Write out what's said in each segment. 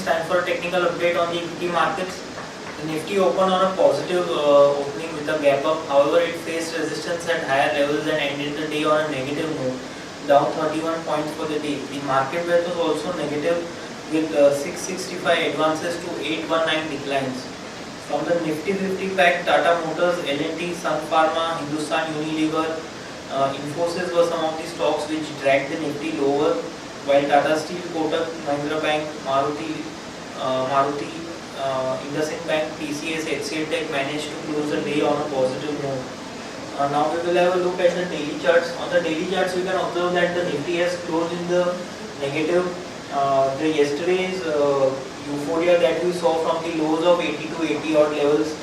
time for a technical update on the equity markets. The Nifty opened on a positive opening with a gap up. However, it faced resistance at higher levels and ended the day on a negative note, down 31 points for the day. The market value was also negative with 665 advances to 819 declines. From the Nifty 50 pack, Tata Motors, L&T, Sun Pharma, Hindustan Unilever, Infosys were some of the stocks which dragged the Nifty lower, while Tata Steel, Kotak, Mahindra Bank, Maruti, IndusInd Bank, TCS, HCL Tech managed to close the day on a positive note. Now we will have a look at the daily charts. On the daily charts, we can observe that the Nifty has closed in the negative. The yesterday's euphoria that we saw from the lows of 80 to 80 odd levels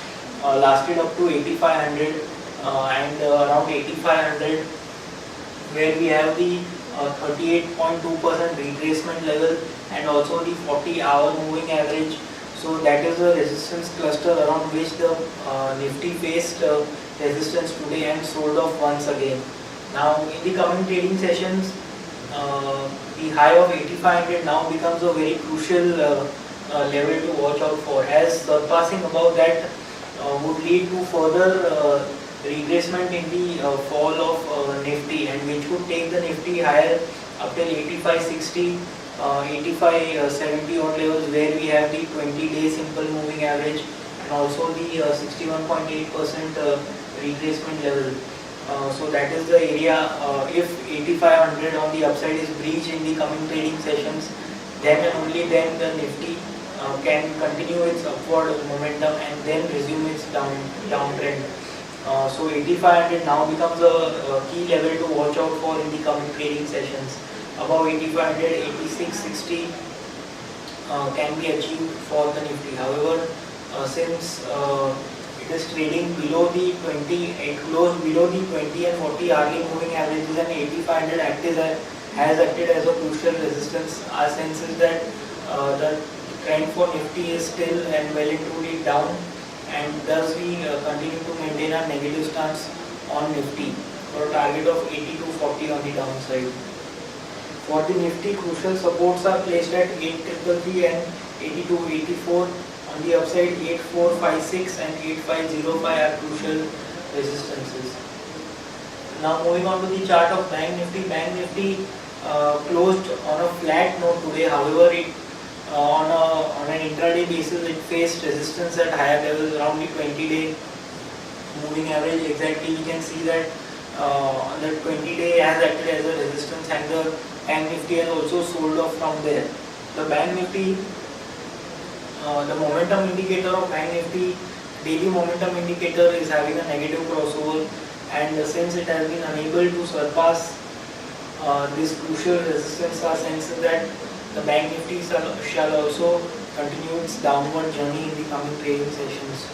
lasted up to 8500 and around 8500, where we have the 38.2% retracement level and also the 40-hour moving average. So that is the resistance cluster around which the Nifty faced resistance today and sold off once again. Now in the coming trading sessions, the high of 8500 now becomes a very crucial level to watch out for, as surpassing above that would lead to further retracement in the fall of Nifty, and which would take the Nifty higher up till 8560, 8570 odd levels, where we have the 20-day simple moving average and also the 61.8% retracement level. So that is the area. If 8500 on the upside is breached in the coming trading sessions, then and only then the Nifty can continue its upward momentum and then resume its downtrend. So 8500 now becomes a key level to watch out for in the coming trading sessions. Above 8500, 8660 can be achieved for the Nifty. However, since it is trading below the 20, it closed below the 20 and 40 hourly moving averages, and 8500 has acted as a crucial resistance. Our sense is that the trend for Nifty is still and well and truly down, and thus we continue to maintain our negative stance on Nifty for a target of 80 to 40 on the downside. For the Nifty, crucial supports are placed at 8333 and 8284. On the upside, 8456 and 8505 are crucial resistances. Now moving on to the chart of Bank Nifty. Bank Nifty closed on a flat note today. However, it on an intraday basis, it faced resistance at higher levels around the 20-day moving average. Exactly, we can see that the 20-day has acted as a resistance, and the Bank Nifty has also sold off from there. The Bank Nifty, the momentum indicator of Bank Nifty, daily momentum indicator, is having a negative crossover, and since it has been unable to surpass this crucial resistance, our sense is that the Bank Nifty shall also continue its downward journey in the coming trading sessions.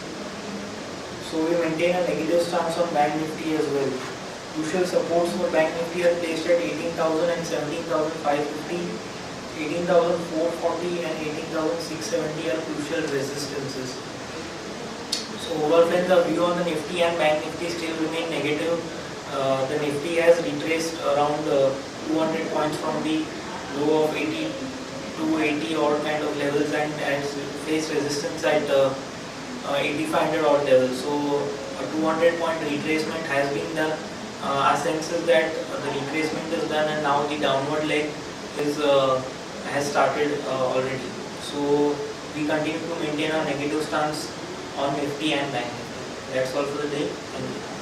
So we maintain a negative stance on Bank Nifty as well. Crucial supports for Bank Nifty are placed at 18,000 and 17,550, 18,440 and 18,670 are crucial resistances. So overall friends, our view on the Nifty and Bank Nifty still remain negative. The Nifty has retraced around 200 points from the low of 80 to 80 odd kind of levels, and has faced resistance at 8500 odd levels. So a 200 point retracement has been done. Our sense is that the retracement is done, and now the downward leg is has started already. So we continue to maintain our negative stance on Nifty and Bank Nifty. That's all for the day. Thank you.